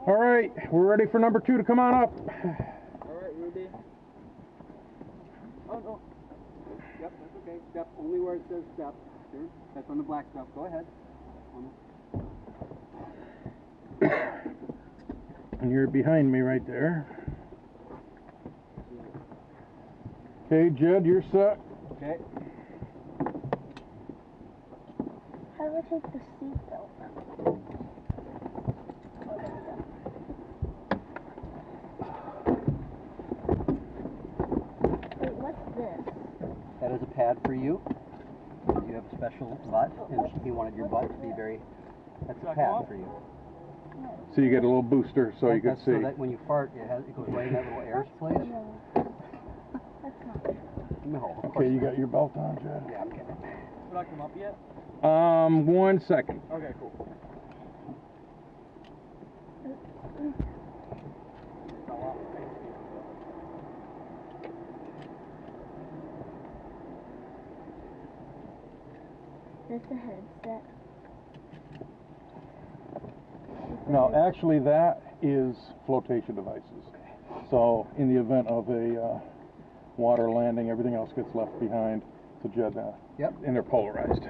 All right, we're ready for number 2 to come on up. All right, Ruby. Oh, no. Yep, that's okay. Step only where it says step. Sure. That's on the black stuff. Go ahead. And you're behind me right there. Okay, Jed, you're set. Okay. How do I take the seatbelt out? Oh, there we go. Wait, what's this? That is a pad for you. You have a special butt, and he wanted your butt to be very... That's a pad for you. So you get a little booster so you can see. So that when you fart, it goes right in that little air place. No. That's not true. No. Okay, you got your belt on, Jed? Yeah, I'm getting it. Did I come up yet? 1 second. Okay, cool. There's the headset. No, actually that is flotation devices. So in the event of a water landing, everything else gets left behind. So Jed, yep. And they're polarized.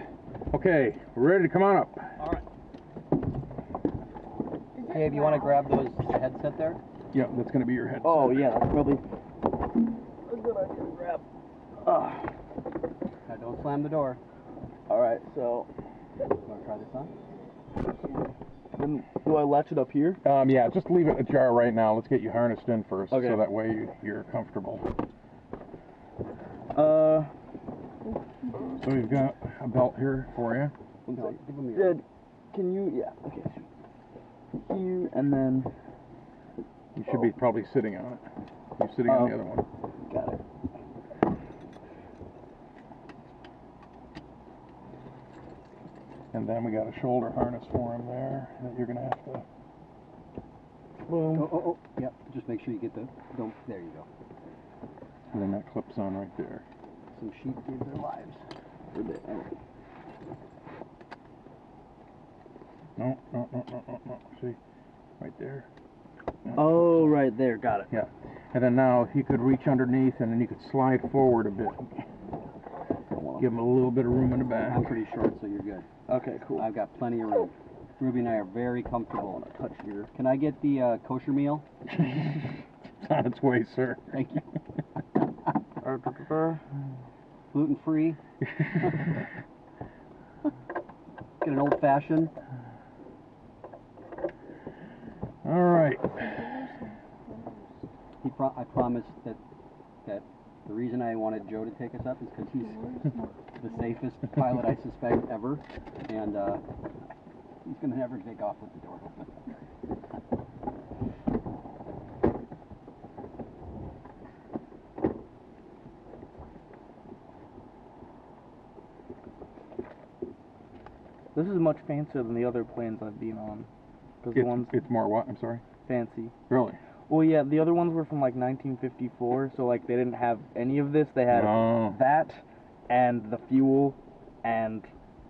Okay, we're ready to come on up. All right. Dave, you want to grab the headset there? Yeah, that's going to be your headset. Oh, yeah, that's probably a good idea to grab. Now, don't slam the door. All right, so You want to try this on? then do I latch it up here? Yeah, just leave it ajar right now. Let's get you harnessed in first, Okay. so that way you're comfortable. So you've got a belt here for you. One No, second. give him your... Dad, can you? Yeah. Okay. Here and then. You should be probably sitting on it. You're sitting on the other one. Got it. And then we got a shoulder harness for him there that you're going to have to... Boom. Oh. Yep, just make sure you get the... Don't... There you go. And then that clips on right there. Some sheep gave their lives. For a bit. No. See? Right there. Oh, right there. Got it. Yeah. And then now he could reach underneath and then you could slide forward a bit. Give him a little bit of room in the back. I'm pretty short, so you're good. Okay, cool. I've got plenty of room. Ruby and I are very comfortable. Touch your. Can I get the kosher meal? It's on its way, sir. Thank you. Gluten free. Get an old fashioned. All right. I promised that the reason I wanted Joe to take us up is because he's the safest pilot I suspect ever, and he's gonna never take off with the door open. This is much fancier than the other planes I've been on. It's more what? I'm sorry? Fancy. Really? Well, yeah, the other ones were from like 1954, so like they didn't have any of this. They had that and the fuel and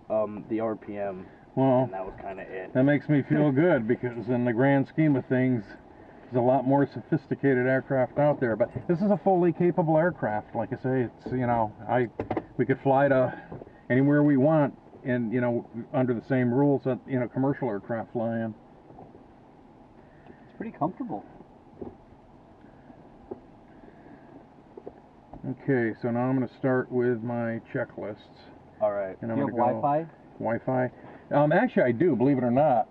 the RPM. Well, and that was kind of it. That makes me feel good because in the grand scheme of things, there's a lot more sophisticated aircraft out there. But this is a fully capable aircraft. Like I say, it's, you know, we could fly to anywhere we want, and, you know, under the same rules that, you know, commercial aircraft fly in. It's pretty comfortable. Okay, so now I'm going to start with my checklists. All right. And Do you have Wi-Fi? Wi-Fi? Actually, I do, believe it or not.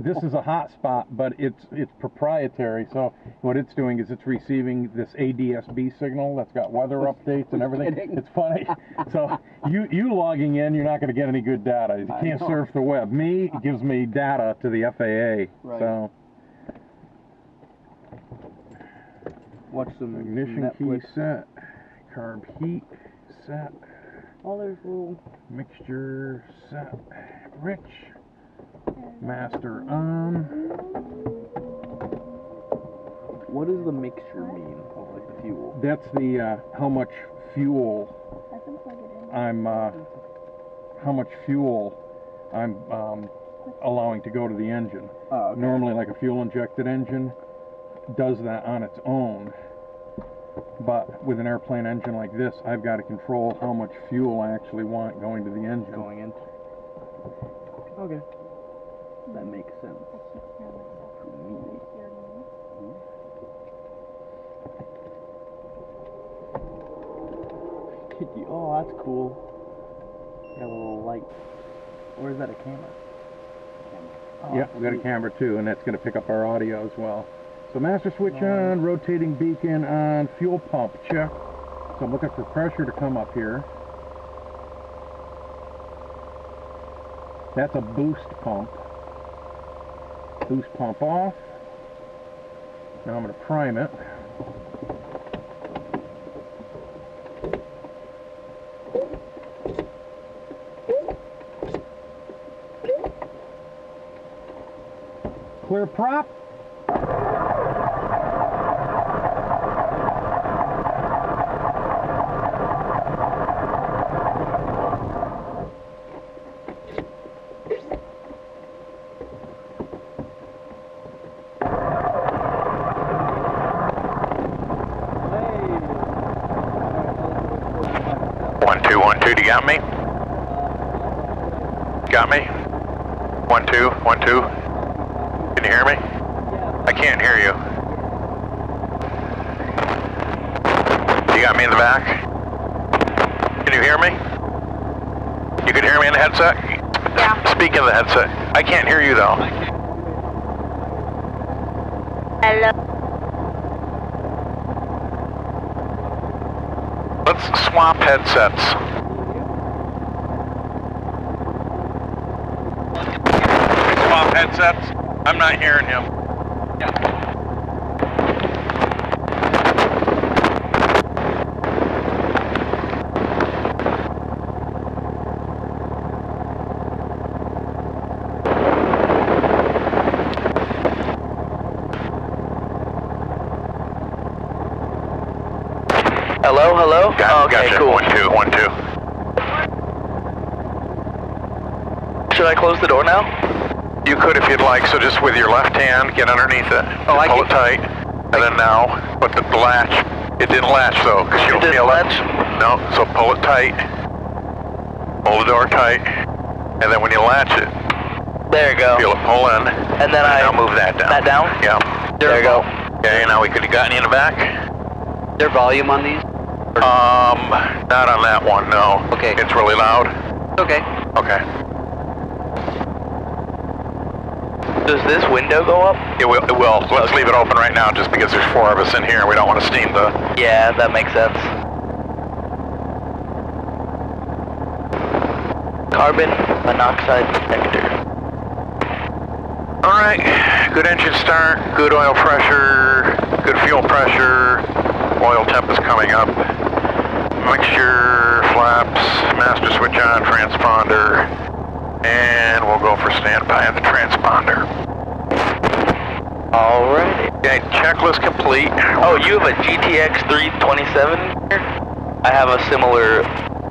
This is a hotspot, but it's proprietary. So what it's doing is it's receiving this ADS-B signal that's got weather updates and everything. It's funny. So you logging in, you're not going to get any good data. You can't surf the web. Me, it gives me data to the FAA. Right. So Watch some ignition Netflix. key set, carb heat set. Oh, there's little Mixture set, rich, master on. What does the mixture mean of like the fuel? That's the how much fuel I can plug it in. I'm allowing to go to the engine. Oh, okay. Normally, like a fuel-injected engine does that on its own. But with an airplane engine like this, I've got to control how much fuel I actually want going to the engine. Going in. Okay. That makes sense. I keep hearing myself. To Do me. you hear me? Oh, that's cool. Got a little light. Or is that a camera? Oh, Yeah, we got a sweet. camera too, and that's going to pick up our audio as well. So master switch on, rotating beacon on, fuel pump check. So I'm looking for pressure to come up here. That's a boost pump. Boost pump off. Now I'm going to prime it. Clear prop. Hey. 1-2, do you got me? Got me? 1-2. Can you hear me? I can't hear you. You got me in the back? Can you hear me? You can hear me in the headset? Yeah. Speak in the headset. I can't hear you though. Hello. Let's swap headsets. Swap headsets? I'm not hearing him. Hello? Okay, Gotcha. cool. 1-2. Should I close the door now? You could if you'd like, so just with your left hand, get underneath it. Oh, I pull it can- tight. And then now, but the latch, it didn't latch though, because you'll didn't feel latch? it. No, so pull it tight. Pull the door tight. And then when you latch it, There you go. feel it pull in. And then I Now move that down. that down? Yeah. There you go. Okay, now we could have gotten you in the back. Their volume on these? Not on that one, no. Okay. It's really loud. Okay. Okay. Does this window go up? It will. Let's leave it open right now just because there's 4 of us in here and we don't want to steam the... Yeah, that makes sense. Carbon monoxide detector. Alright, good engine start, good oil pressure, good fuel pressure, oil temp is coming up. Mixture, flaps, master switch on, transponder, and we'll go for standby on the transponder. Alrighty. Okay, checklist complete. Oh, you have a GTX 327 here? I have a similar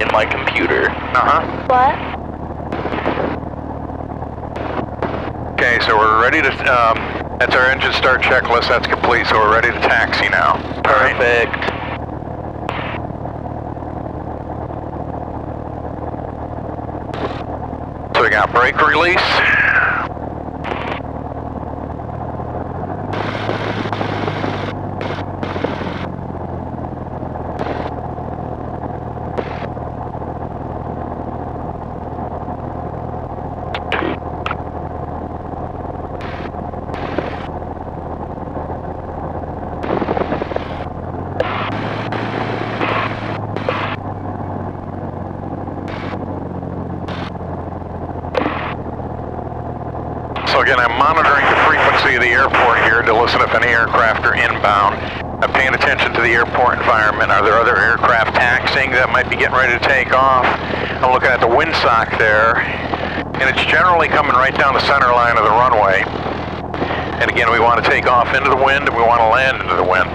in my computer. Uh-huh. What? Okay, so we're ready to, that's our engine start checklist, that's complete, so we're ready to taxi now. Alright. Perfect. So we got brake release. So again, I'm monitoring the frequency of the airport here to listen if any aircraft are inbound. I'm paying attention to the airport environment. Are there other aircraft taxiing that might be getting ready to take off? I'm looking at the windsock there, and it's generally coming right down the center line of the runway. And again, we want to take off into the wind, and we want to land into the wind.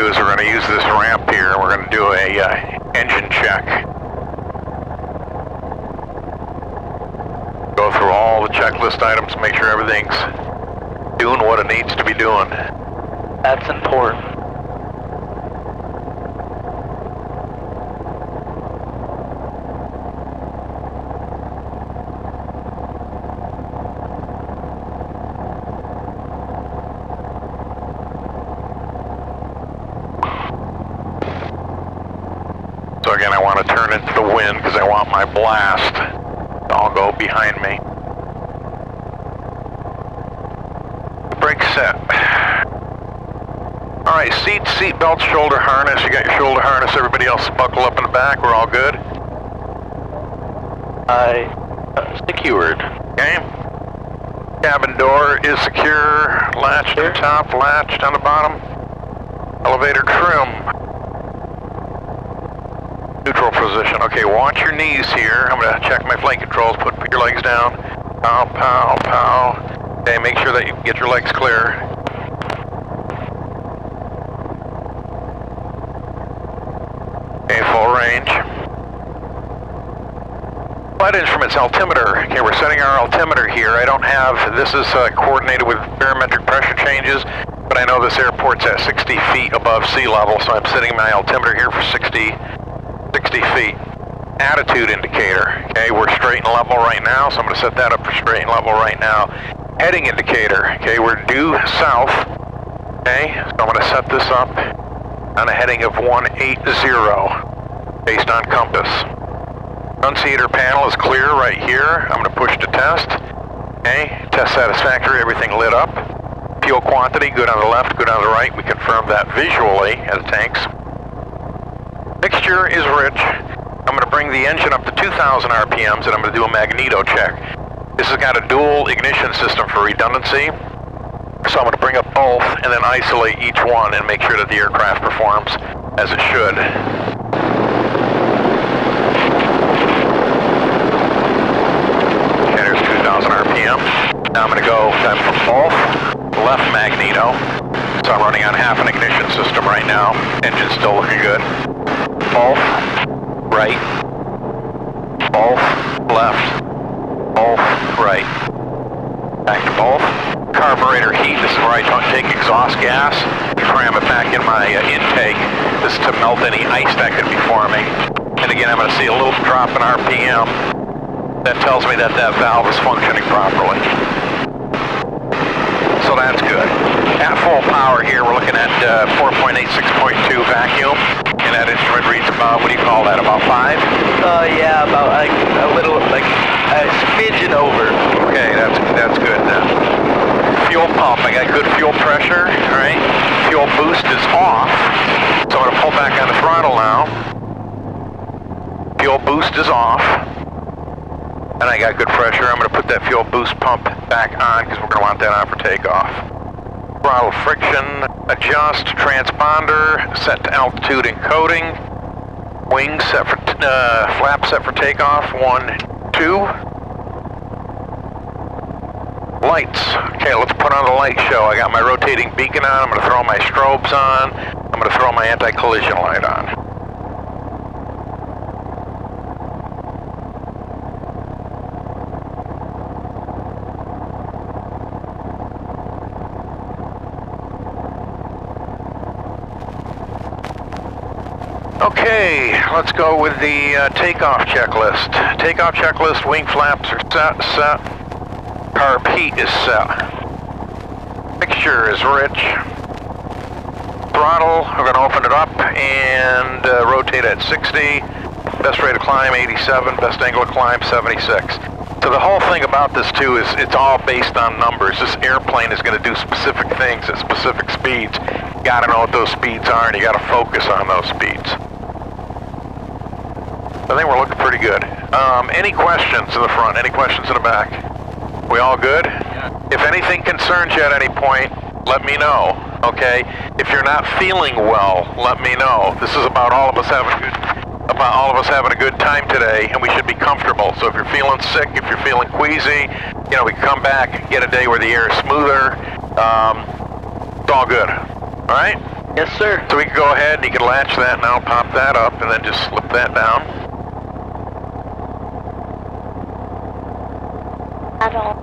do is we're going to use this ramp here, and we're going to do a engine check. Go through all the checklist items, make sure everything's doing what it needs to be doing. That's important. So again, I want to turn into the wind because I want my blast to all go behind me. Brake set. All right, seat belts, shoulder harness. You got your shoulder harness. Everybody else buckle up in the back. We're all good. Secured. Okay. Cabin door is secure. Latched on top, latched on the bottom. Elevator trim. Neutral position. Okay, watch your knees here. I'm going to check my flight controls. Put your legs down. Pow, pow, pow. Okay, make sure that you get your legs clear. Okay, full range. Flight instruments, altimeter. Okay, we're setting our altimeter here. I don't have, this is coordinated with barometric pressure changes, but I know this airport's at 60 feet above sea level, so I'm setting my altimeter here for 60 feet. Attitude indicator. Okay, we're straight and level right now, so I'm going to set that up for straight and level right now. Heading indicator. Okay, we're due south. Okay, so I'm going to set this up on a heading of 180 based on compass. Annunciator panel is clear right here. I'm going to push to test. Okay, test satisfactory, everything lit up. Fuel quantity, good on the left, good on the right. We confirm that visually at the tanks. Mixture is rich. I'm going to bring the engine up to 2,000 RPMs and I'm going to do a magneto check. This has got a dual ignition system for redundancy. So I'm going to bring up both and then isolate each one and make sure that the aircraft performs as it should. Okay, there's 2,000 RPM. Now I'm going to go from both, left magneto. So I'm running on half an ignition system right now. Engine's still looking good. Both, right, both, left, both, right. Back to both. Carburetor heat, this is where I don't take exhaust gas, cram it back in my intake. This is to melt any ice that could be forming. And again, I'm going to see a little drop in RPM. That tells me that that valve is functioning properly. So that's good. At full power here, we're looking at 4.8, 6.2 vacuum. And that instrument reads about, what do you call that, about 5? Yeah, about like a little, like a smidgen over. Okay, that's good then. Fuel pump, I got good fuel pressure, all right? Fuel boost is off, so I'm gonna pull back on the throttle now. Fuel boost is off, and I got good pressure. I'm gonna put that fuel boost pump back on, because we're gonna want that on for takeoff. Throttle friction, adjust, transponder, set to altitude encoding, wings set for, flap set for takeoff, 1, 2. Lights, okay, let's put on the light show. I got my rotating beacon on, I'm going to throw my strobes on, I'm going to throw my anti-collision light on. Okay, let's go with the takeoff checklist. Takeoff checklist, wing flaps are set. Carb heat is set. Mixture is rich. Throttle, we're going to open it up and rotate at 60. Best rate of climb, 87. Best angle of climb, 76. So the whole thing about this too is it's all based on numbers. This airplane is going to do specific things at specific speeds. You got to know what those speeds are and you got to focus on those speeds. I think we're looking pretty good. Any questions in the front? Any questions in the back? We all good? Yeah. If anything concerns you at any point, let me know, okay? If you're not feeling well, let me know. This is about all of us having a good time today, and we should be comfortable. So if you're feeling sick, if you're feeling queasy, you know, we can come back, get a day where the air is smoother. It's all good. All right? Yes, sir. So we can go ahead, you can latch that now, pop that up, and then just slip that down. At all.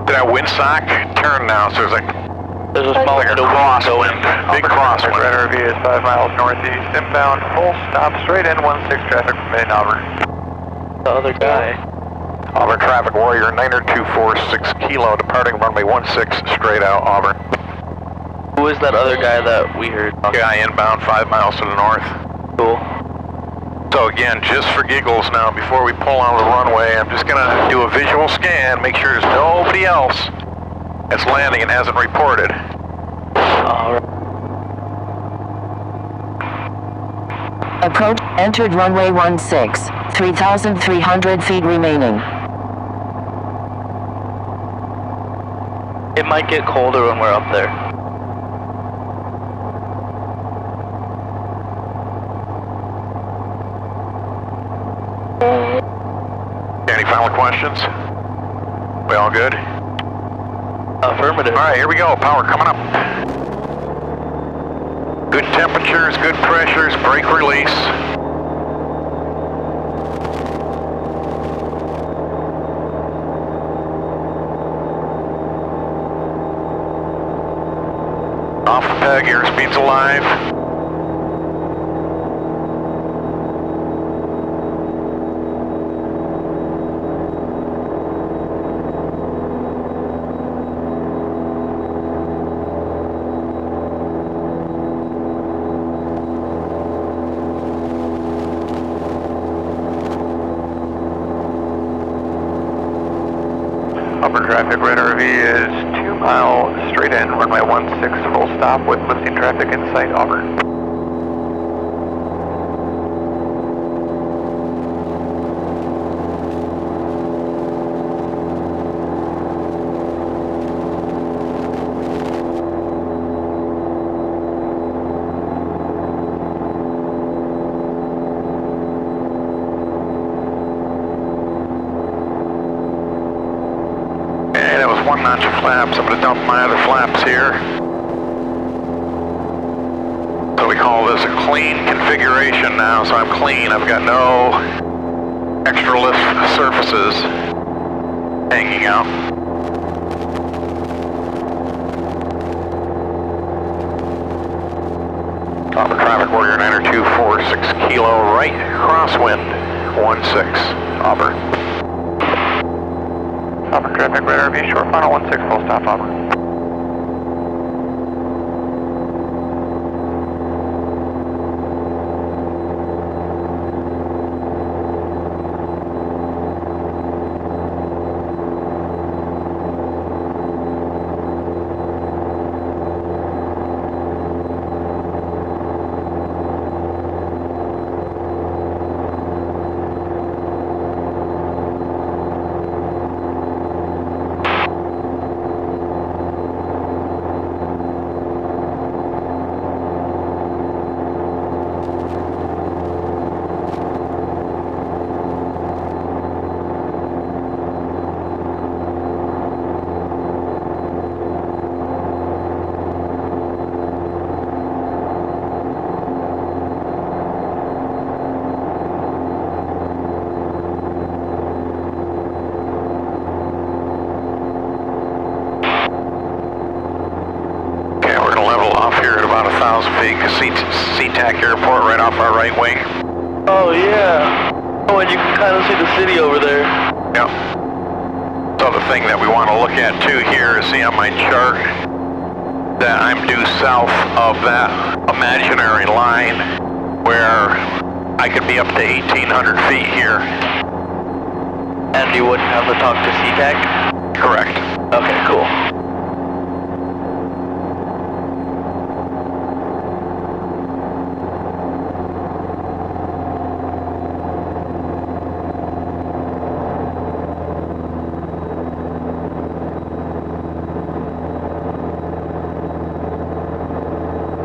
Did that windsock turn now? So there's There's a small like a window crosswind, big crosswind. Radar RV is 5 miles northeast, inbound, full stop, straight in 16 traffic from main Auburn. The other guy. Auburn Traffic Warrior, 90246 Kilo, departing runway 16, straight out Auburn. Who is that other guy that we heard? Guy inbound 5 miles to the north. Cool. So again, just for giggles now, before we pull out of the runway, I'm just gonna do a visual scan, make sure there's nobody else that's landing and hasn't reported. Alright. Approach, entered runway 16, 3,300 feet remaining. It might get colder when we're up there. Any final questions? We all good? Affirmative. All right, here we go. Power coming up. Good temperatures, good pressures, brake release. Off the peg, airspeed's alive. Auburn Traffic Radar RV is 2 miles straight in, runway 16, full stop with listing traffic in sight, Auburn. One notch of flaps. I'm going to dump my other flaps here. So we call this a clean configuration now, so I'm clean. I've got no extra lift surfaces hanging out. Auburn Traffic Warrior 90246 Kilo, right crosswind 16, Auburn. Auburn Traffic Radar RV, short final 16, full stop, Auburn. SeaTac Airport right off our right wing. Oh yeah. Oh, and you can kind of see the city over there. Yeah. So the thing that we want to look at too here is see on my chart that I'm due south of that imaginary line where I could be up to 1,800 feet here. And you wouldn't have to talk to SeaTac? Correct. Okay, cool.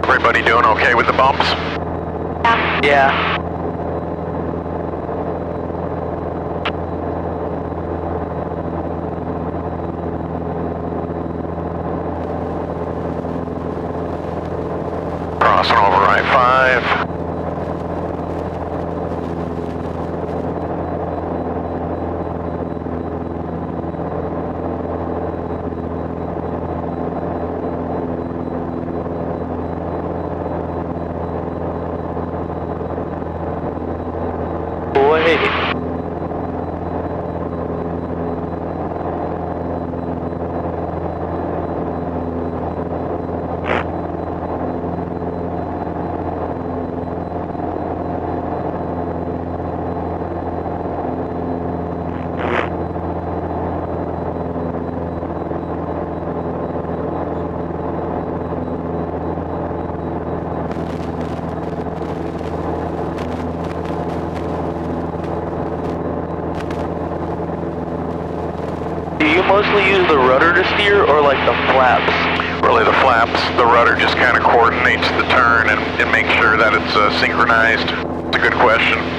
Everybody doing okay with the bumps? Yeah. 255. Do you mostly use the rudder to steer or like the flaps? Really the flaps, the rudder just kind of coordinates the turn and makes sure that it's synchronized. It's a good question.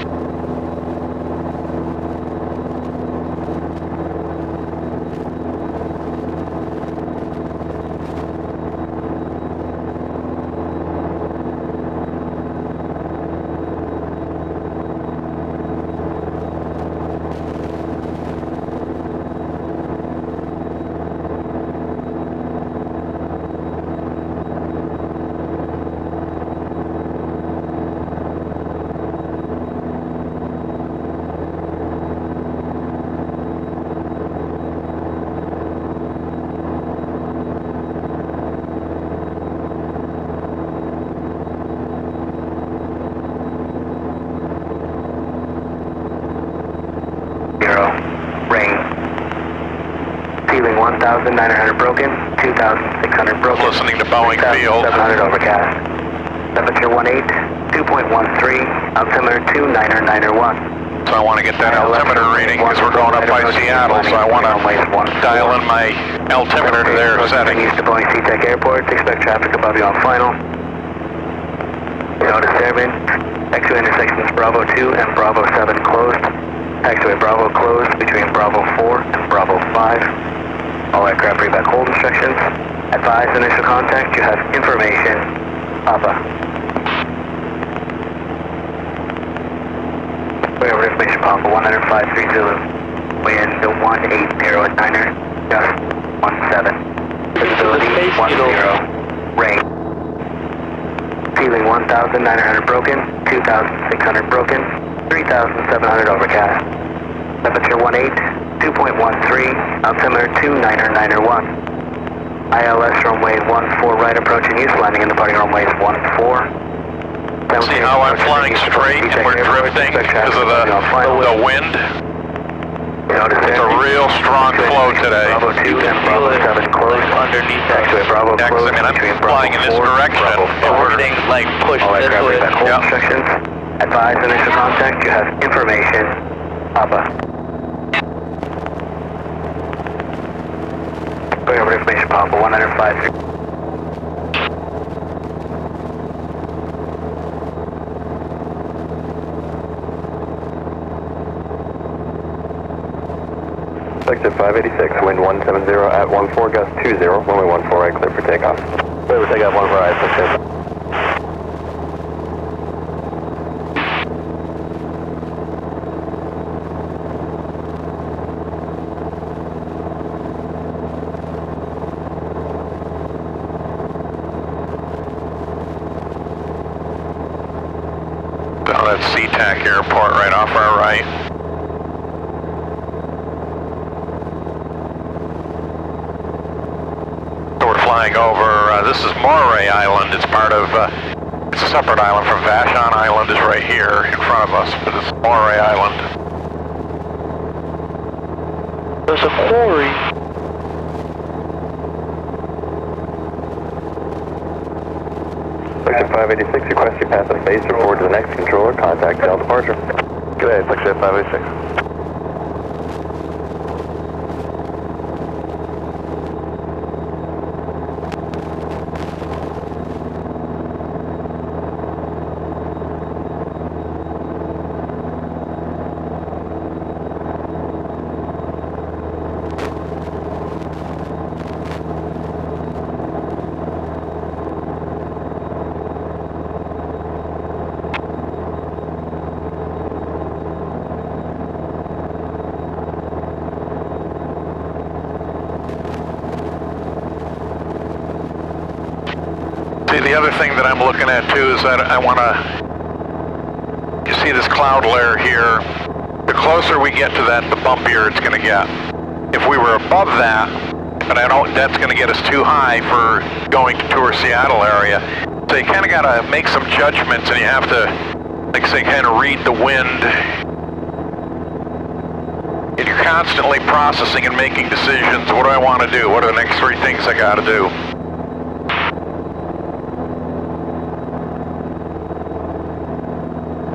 Ceiling 1,900 broken, 2,600 broken. Listening to Boeing Field. 700 overcast. Temperature 18, 2.13, altimeter 29901. So I want to get that altimeter reading because we're going up by Seattle, so I want to dial in my altimeter to their setting. East to Boeing SeaTac Airport, expect traffic above you on final. No disturbance. X-ray intersections Bravo 2 and Bravo 7 closed. Taxiway Bravo closed between Bravo 4 and Bravo 5. All aircraft read back hold instructions. Advise initial contact. You have information. Papa. We have information Papa 105.3 Zulu. Wind 180 at Niner. Just 17. Visibility 10. Rain. Ceiling 1,900 broken. 2,600 broken. 3,700 overcast. Temperature 18, 2.13, altimeter 29901. ILS runway 14 right approaching use, landing in departing runways 14. See how I'm flying straight and we're drifting because of the wind? It's a real strong flow today. Bravo 2 and Bravo 7 closed. Underneath Taxiway Bravo closed. I mean, I'm flying in this direction. Everything like pushed All this aircraft way. read back hold instructions. Advise initial contact. You have information. Papa. Going over information, Papa 105. Sector 586, wind 170 at 14, gust 20, runway 14 right, clear for takeoff. Clear for takeoff, 14 right, success. Oh, that's SeaTac Airport right off our right. Flying over, this is Moray Island. It's part of, it's a separate island from Vashon Island is right here in front of us, but it's Moray Island. There's a quarry. Section 586, request you pass a phase report to the next controller, contact Delta departure. Good day, Section 586. See, the other thing that I'm looking at too is that I want to, you see this cloud layer here, the closer we get to that, the bumpier it's going to get. If we were above that, but that's going to get us too high for going to tour Seattle area. So you kind of got to make some judgments, and you have to, like I say, kind of read the wind. And you're constantly processing and making decisions. What do I want to do? What are the next 3 things I got to do?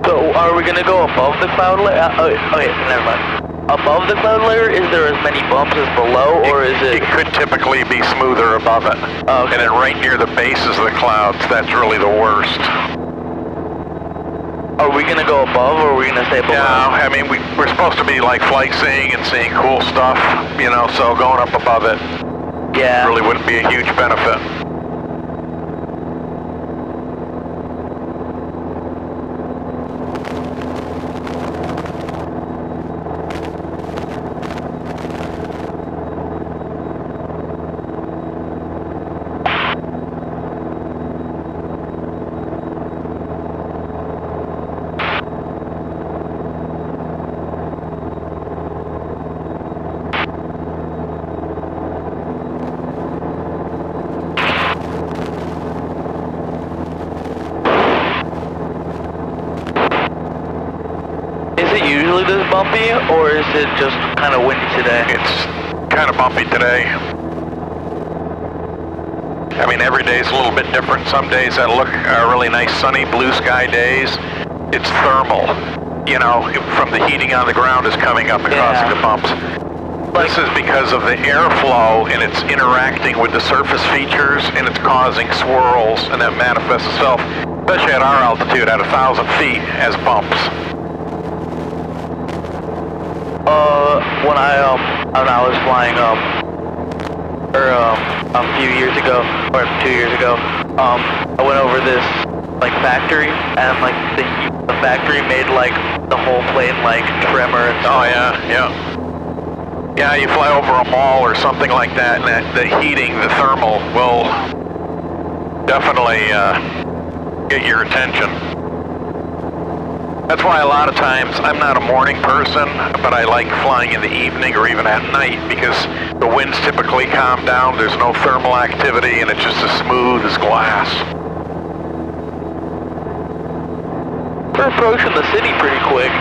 So are we going to go above the cloud layer? Okay, never mind. Above the cloud layer, is there as many bumps as below, or is it? It could typically be smoother above it. Oh, okay. And then right near the bases of the clouds, that's really the worst. Are we going to go above, or are we going to stay below? Yeah, I mean, we're supposed to be like flight seeing and seeing cool stuff, you know, so going up above it really wouldn't be a huge benefit. Usually this bumpy, or is it just kind of windy today? It's kind of bumpy today. I mean, every day is a little bit different. Some days that look really nice sunny blue sky days. It's thermal, you know, from the heating on the ground is coming up and causing the bumps. This is because of the airflow, and it's interacting with the surface features, and it's causing swirls, and that manifests itself, especially at our altitude at 1,000 feet, as bumps. When I was flying, a few years ago, or 2 years ago, I went over this, like, factory, and, like, the factory made, like, the whole plane, like, tremor and stuff. Oh, yeah. Yeah, you fly over a mall or something like that, and the heating, the thermal, will definitely get your attention. That's why a lot of times I'm not a morning person, but I like flying in the evening or even at night because the winds typically calm down, there's no thermal activity, and it's just as smooth as glass. We're approaching the city pretty quick.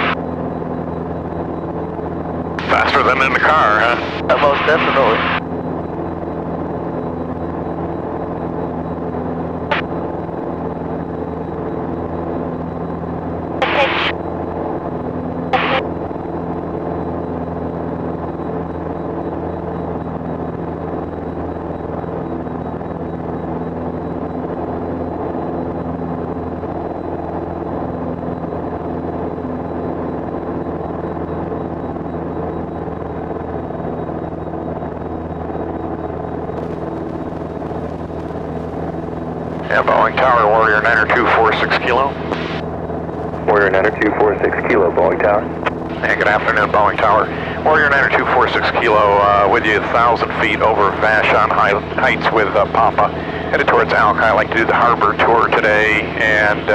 Faster than in the car, huh? Most definitely. Yeah, Boeing Tower, Warrior 90246 Kilo. Warrior 90246 Kilo, Boeing Tower. Yeah, good afternoon, Boeing Tower. Warrior 90246 Kilo, with you 1,000 feet over Vashon Heights with Papa. Headed towards Alki. I'd like to do the harbor tour today, and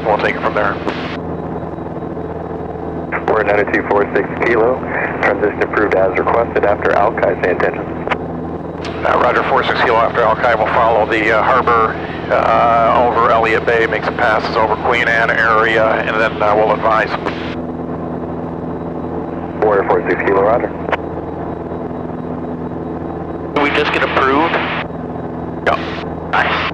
we'll take it from there. Warrior 90246 Kilo. Transition approved as requested after Alki. Say intention. Roger, 46 Kilo after Alki. We'll follow the harbor over Elliott Bay, make some passes over Queen Anne area, and then we'll advise. Warrior 46 Kilo, roger. Did we just get approved? Yep. Nice.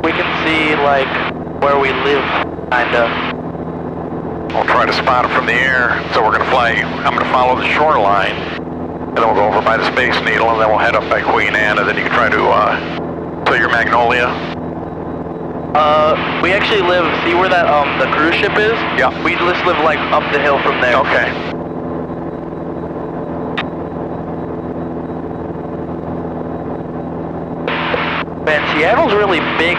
We can see, like, where we live, kinda. We'll try to spot it from the air, so we're going to fly. I'm going to follow the shoreline, and then we'll go over by the Space Needle, and then we'll head up by Queen Anne, and then you can try to, so your Magnolia. We actually live, see where that, the cruise ship is? Yeah. We just live, like, up the hill from there. Okay. Man, Seattle's really big.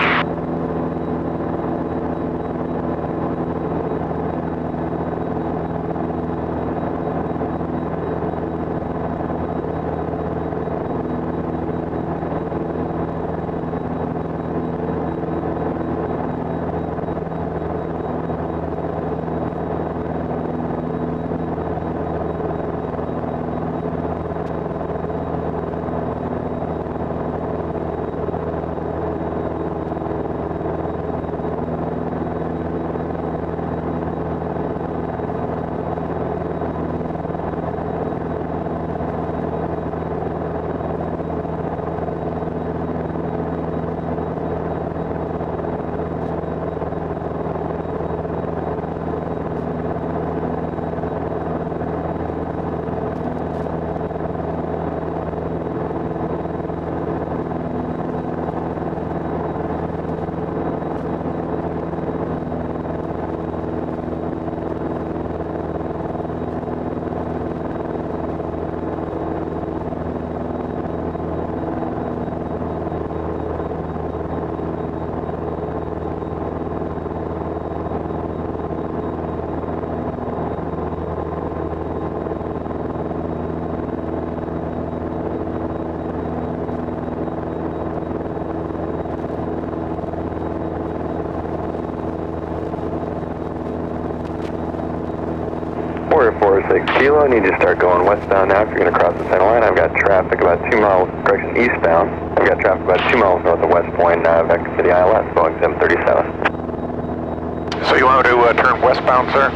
46 Kilo, I need you to start going westbound now if you're going to cross the center line. I've got traffic about 2 miles, correction, eastbound. I've got traffic about 2 miles north of West Point, vector for the ILS, Boeing 737. So you want to turn westbound, sir?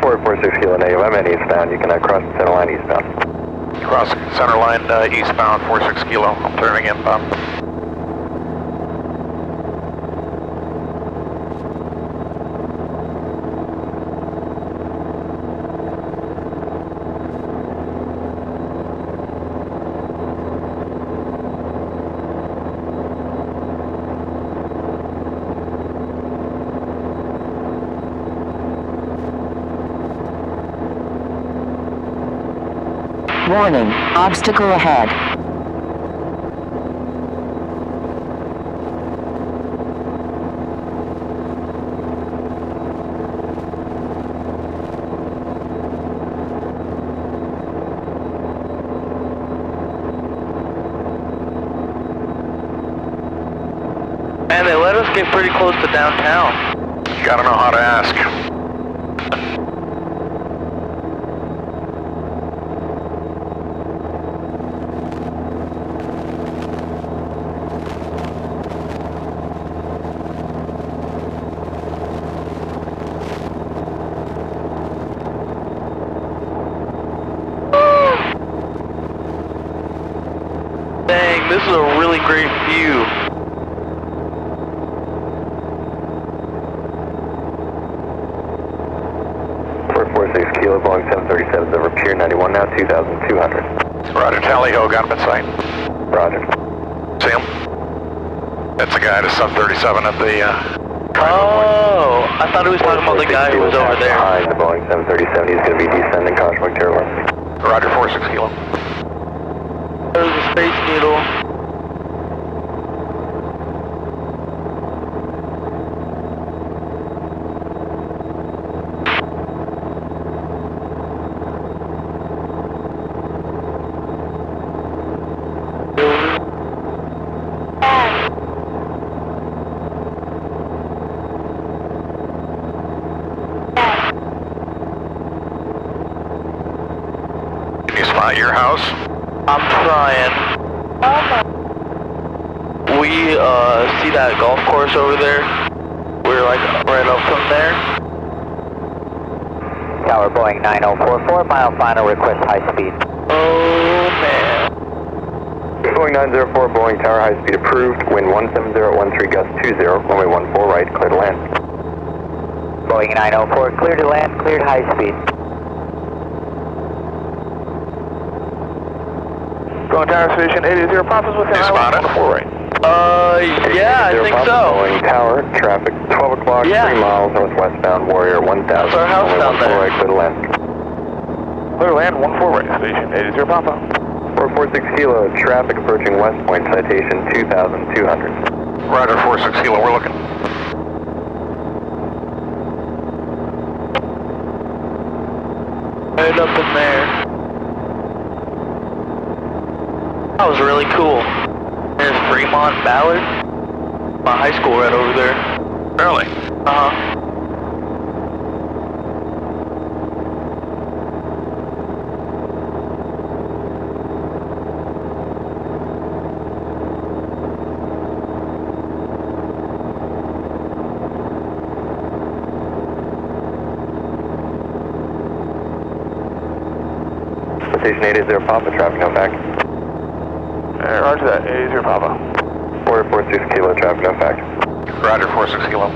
446 Kilo negative, I'm in eastbound. You can cross the center line eastbound. Cross center line eastbound, 46 Kilo. I'm turning inbound. Warning, obstacle ahead. Man, they let us get pretty close to downtown. You gotta know how to ask. Dang, this is a really great view. Kilo, Boeing 737 over Pier 91 now, 2,200. Roger, Tally Ho, got him in sight. Roger. See him? That's the guy at a Sub 37 at the, Oh, I thought he was talking about the guy who was over there. Behind the Boeing 737, he's going to be descending, caution mark terror left. Roger, 46 Kilo. There's a Space Needle. Can you spot your house? I'm trying. We see that golf course over there? We're like right up from there. Tower Boeing 9044, mile final, request high speed. Oh man. Boeing 904, Boeing Tower high speed approved, wind 17013 gust 20, runway 14 right, clear to land. Boeing 904, clear to land, cleared high speed. Going Tower Station 80 Papa's with You spot it? 4 right. Yeah, I think so. Boeing Tower, traffic 12 o'clock, Yeah. 3 miles northwestbound, Warrior 1000. That's our house runway down 14 there. right, clear to land. Clear to land, 14 right, Station 80 Papa. 446 Kilo, traffic approaching West Point, citation 2,200. Roger, 46 Kilo, we're looking. Right up in there. That was really cool. There's Fremont Ballard. My high school right over there. Really? Uh-huh. Station 80 Papa, traffic no back. Roger that, 80 Papa. 446 Kilo, traffic no fact. Roger, 46 Kilo.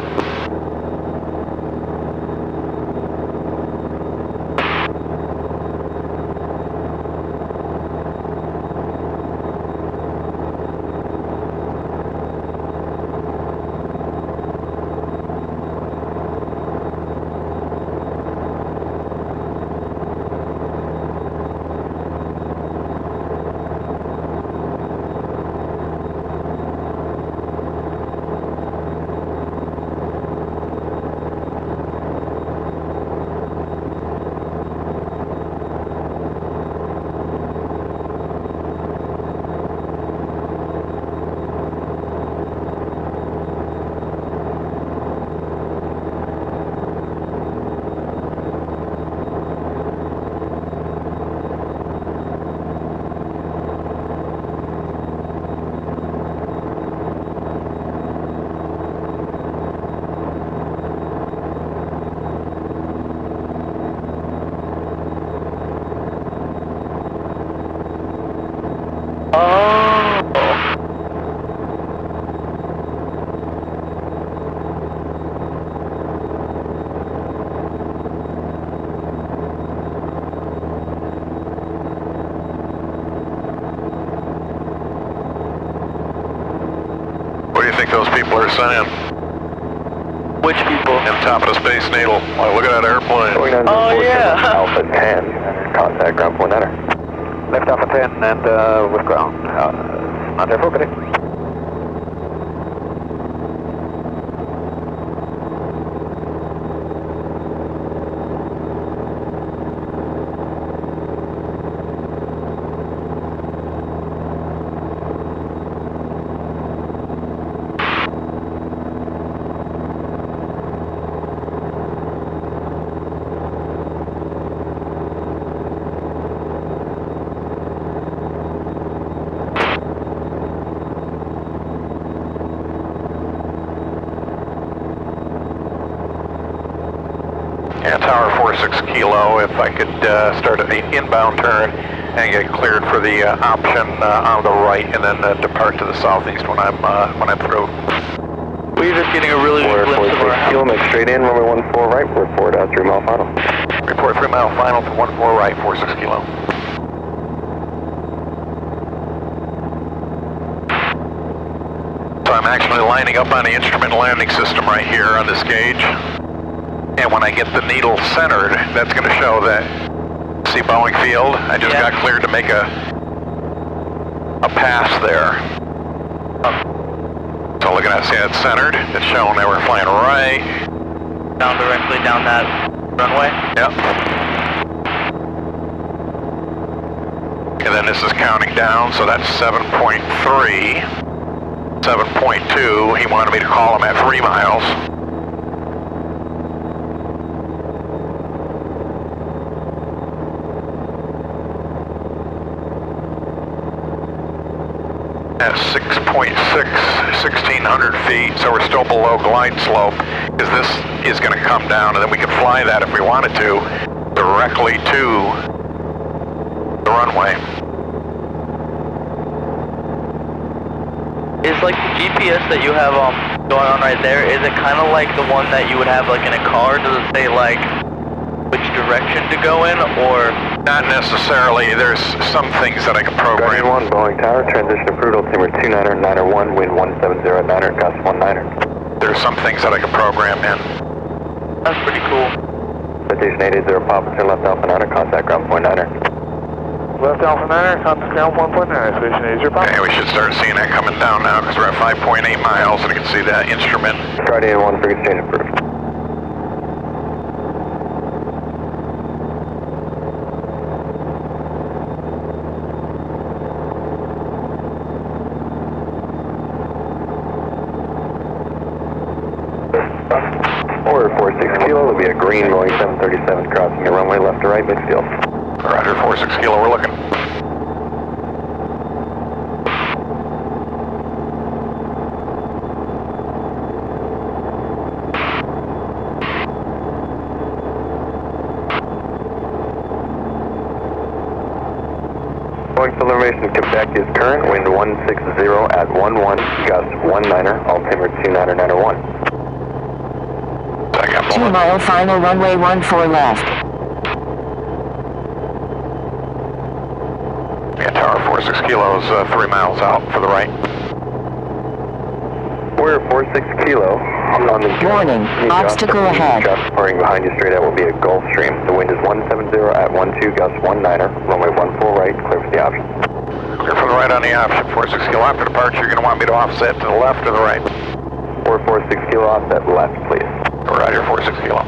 think those people are saying? Which people? On top of the Space Needle. Oh, look at that airplane. Oh, yeah. Alpha 10, contact ground point enter. Left Alpha 10 and with ground. Not there, okay. Yeah, Tower 46 Kilo, if I could start at the inbound turn and get cleared for the option on the right, and then depart to the southeast when I'm through. We're just getting a really good glimpse of our house. Kilo, make straight in, runway 14 right, report 3 mile final. Report 3 mile final to 14 right, 46 Kilo. So I'm actually lining up on the instrument landing system right here on this gauge. And when I get the needle centered, that's going to show that, see Boeing Field? I just got cleared to make a pass there. So looking at, see it's centered, it's showing that we're flying right. Down directly down that runway? Yep. And then this is counting down, so that's 7.3, 7.2, he wanted me to call him at 3 miles. At 6.6, 1,600 feet, so we're still below glide slope, because this is going to come down, and then we can fly that if we wanted to, directly to the runway. Is like the GPS that you have going on right there, is it kind of like the one that you would have like in a car? Does it say like which direction to go in, or? Not necessarily. There's some things that I can program. Guardian 1, Boeing Tower, transition approved, altimeter 29er, 901, wind 17 at 9er, gust 19er. There's some things that I can program in. That's pretty cool. Citation 880 Papa, turn left Alpha 9er, contact ground point 9er. Left Alpha 9er, contact ground point 9er, Citation 880 Papa. Okay, we should start seeing that coming down now, because we're at 5.8 miles, and you can see that instrument. Guardian 1, free exchange approved. Order 46 Kilo, there'll be a green Boeing 737 crossing your runway left to right midfield. Roger, 46 Kilo, we're looking. Boeing field information, Quebec is current, wind 160 at 11, gust 19er, altimeter 29er, 2 mile final, runway 14 left. Yeah, Tower 46 Kilo is 3 miles out for the right. We're 46 Kilo. On the Warning, obstacle ahead. Traffic departing behind you straight out will be a Gulf Stream. The wind is 170 at 12, gust 19er, runway 14 right, clear for the option. Clear for the right on the option, 46 Kilo. After departure, you're going to want me to offset to the left or the right? We're 46 Kilo, offset left, please. Roger, 46 Kilo.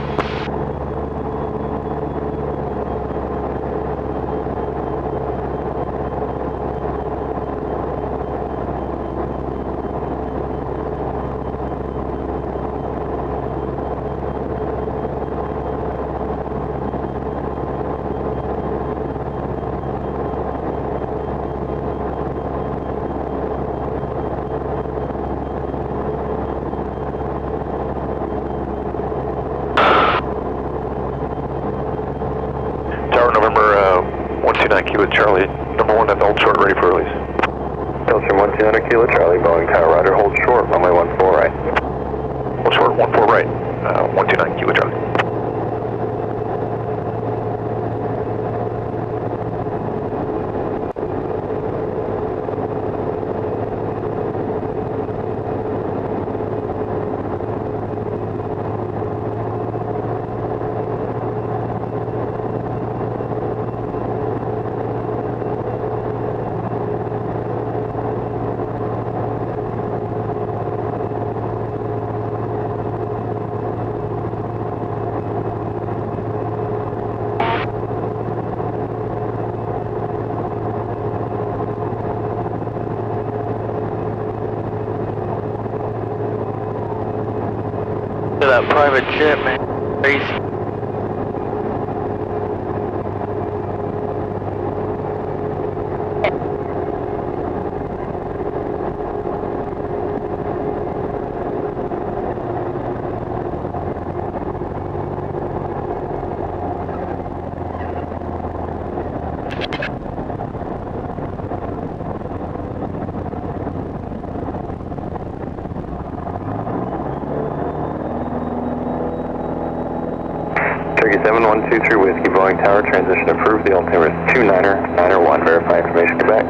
November 129 Kilo Charlie, number 1 at hold short, ready for release. Delta 129 Kilo Charlie, Boeing Tower, Roger, hold short, runway 14 right. Hold short, 14 right, 129 Kilo Charlie. that private jet, man. Crazy. Turkey 7123 Whiskey, Boeing Tower, transition approved. The altimeter is 29091. Verify information, Quebec.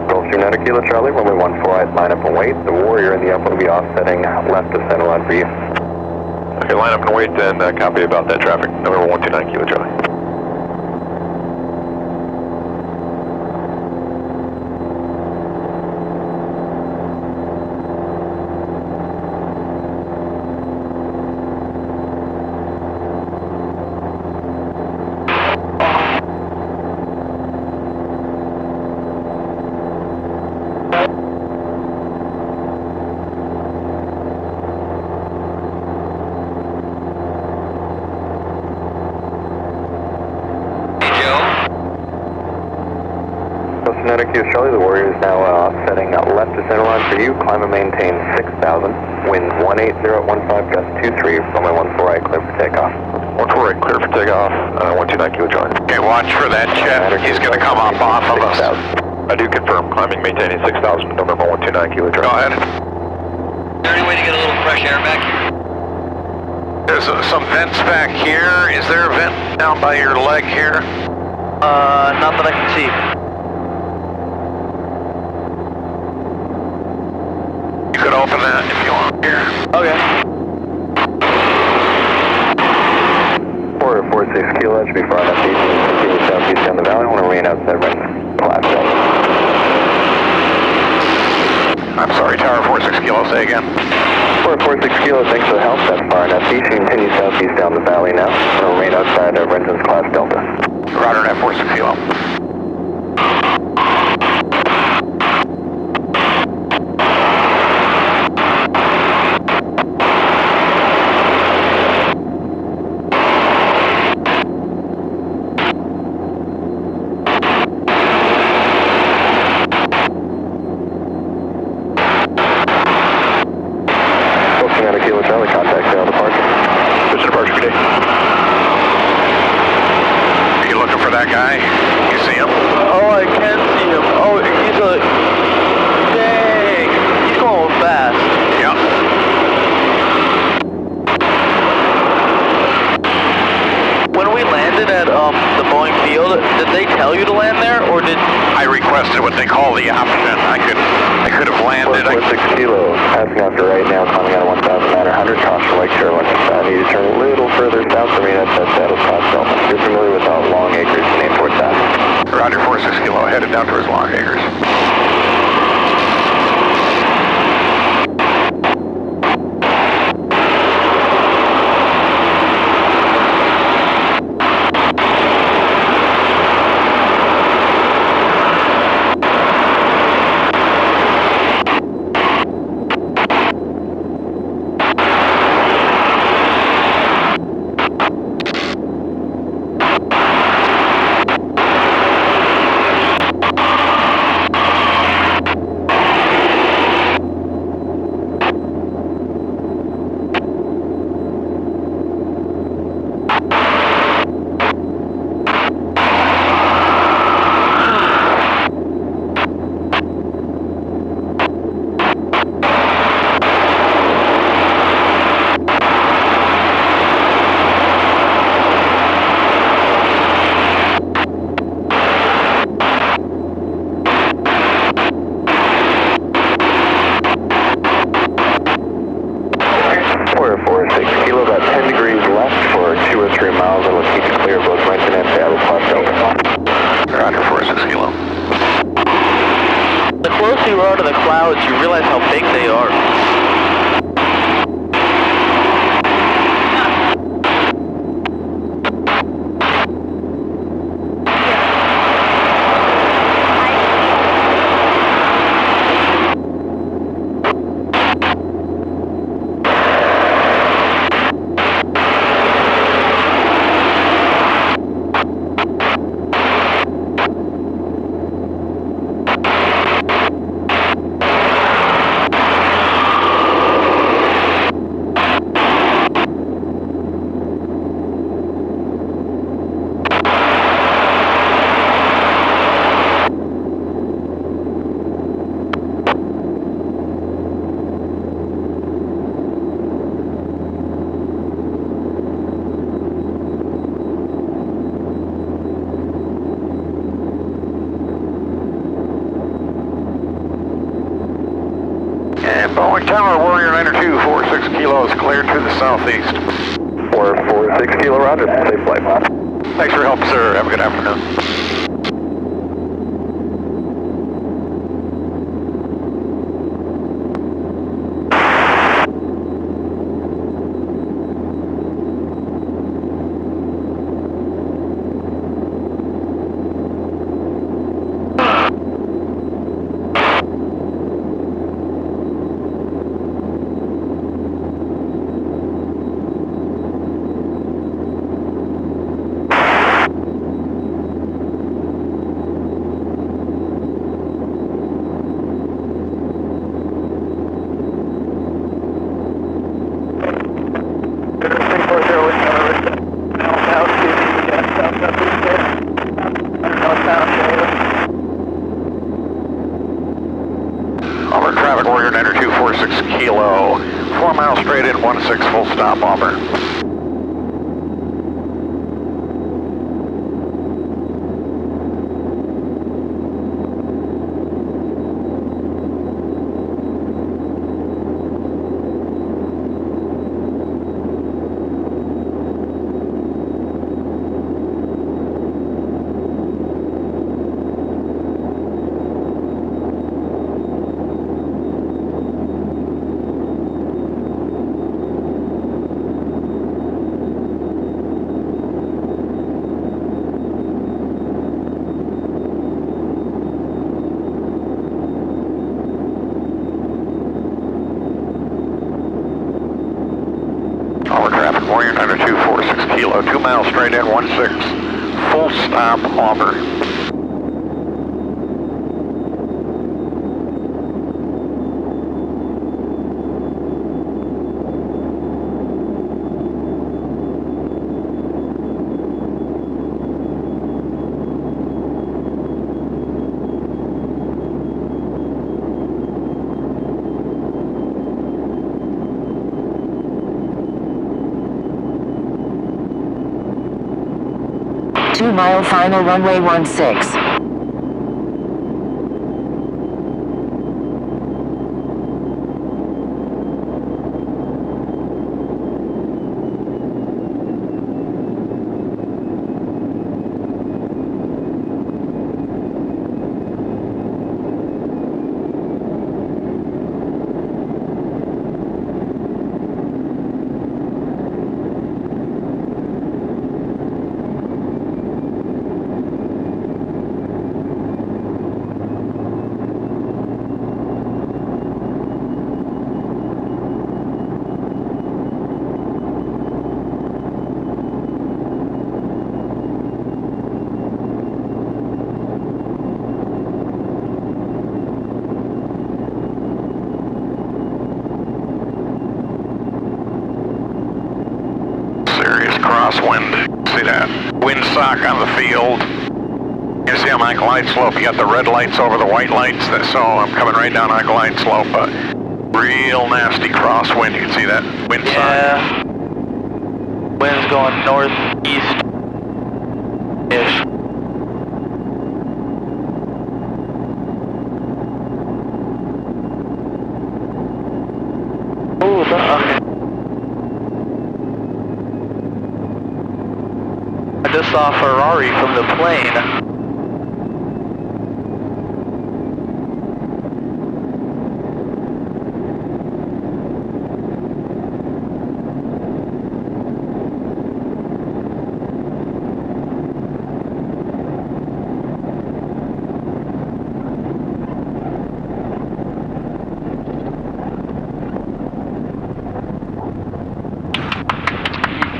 Golf 290 Kilo Charlie, runway 14 right, line up and wait. The Warrior in the up will be offsetting left of center line for you. Okay, line up and wait and copy about that traffic. Number 129 Kilo Charlie. Charlie, the Warrior is now offsetting left to center line for you. Climb and maintain 6,000. Winds 180 gust 23. Runway 14 right, clear for takeoff. 14 right, clear for takeoff. 129 Kilo Charlie. Okay, watch for that jet. He's going to come up off of us. I do confirm. Climbing, maintaining 6,000. November 129 Kilo Charlie. Go ahead. Is there any way to get a little fresh air back here? There's some vents back here. Is there a vent down by your leg here? Not that I can see. You could open that if you want here. Okay. 446 Kilo, should be far enough east. Continue southeast down the valley. I want to rain outside winds. Class Delta. I'm sorry, Tower 46 Kilo, say again. 446 Kilo, thanks for the help. That's far enough east. You continue southeast down the valley now. I want to rain outside Renton's Class Delta. Roger that, 46 Kilo. 446 kilos cleared to the southeast. 446 kilo, roger. Safe flight. Thanks for your help, sir. Have a good afternoon. Auburn traffic, Warrior 9246 kilo. 4 miles straight in, 16 full stop, Auburn. Auburn traffic, Warrior 9246 kilo. 2 miles straight in, 16 full stop, Auburn. Mile final runway 16. Crosswind. See that? Windsock on the field. You see on my glide slope, you got the red lights over the white lights. So I'm coming right down on a glide slope. Real nasty crosswind. You can see that windsock. Yeah. Wind's going northeast-ish. Oh, I just saw a Ferrari from the plane.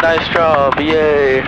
Nice job, yay.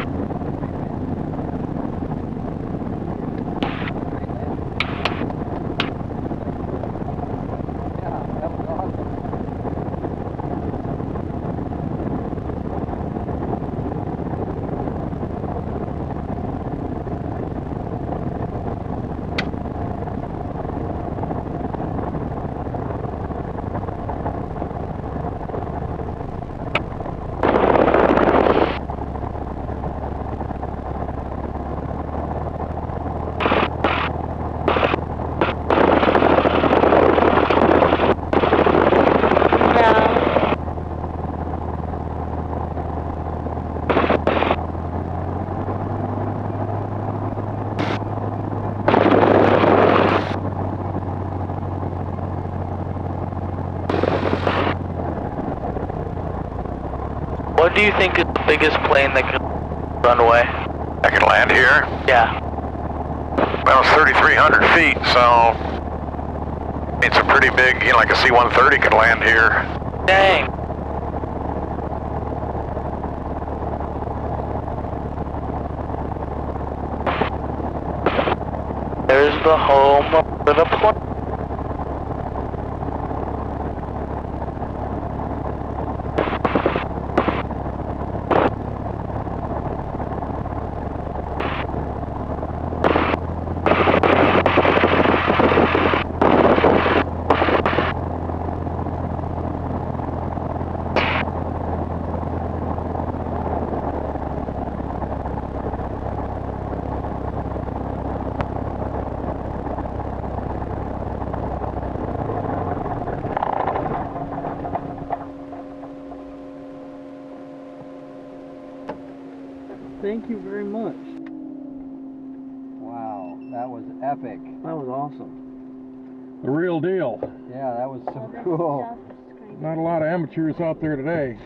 do you think is the biggest plane that can run away? I can land here. Yeah. Well, it's 3,300 feet, so it's a pretty big, like a C-130 could land here. Dang. There's the home for the plane. Thank you very much. Wow, that was epic. That was awesome. The real deal. Yeah, that was so cool. Not a lot of amateurs out there today.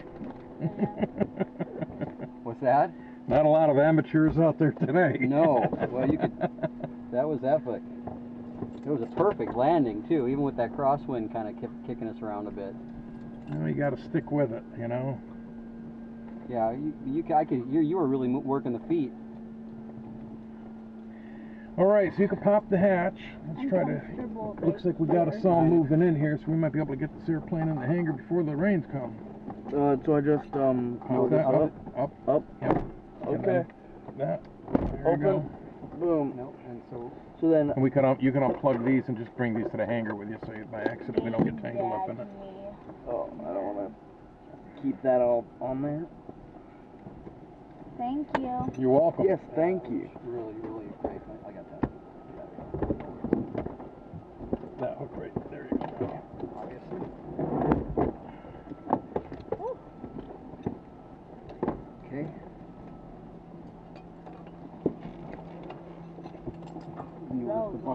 What's that? Not a lot of amateurs out there today. No. Well, you could. That was epic. It was a perfect landing too, even with that crosswind kind of kept kicking us around a bit. You got to stick with it, you know. Yeah, you were really working the feet. All right, so you can pop the hatch. Let's try to. Looks like we got us all moving in here, so we might be able to get this airplane in the hangar before the rains come. So I just Pop that up. Yep. Okay. That. There Open. you go. Boom. No, and so then. And you can unplug these and just bring these to the hangar with you, so by accident we don't get tangled up in it. Oh, I don't want to keep that all on there. Thank you. You're welcome. Yes, thank you. really great. I got that. That hook right there. You go. Obviously. Okay.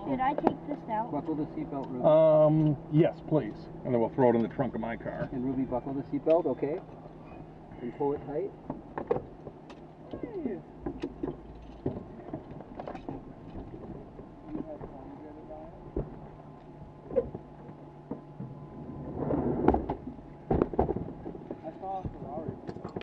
Should I take this out? Buckle the seatbelt, Ruby. Yes, please. And then we'll throw it in the trunk of my car. And Ruby, buckle the seatbelt, okay? And pull it tight.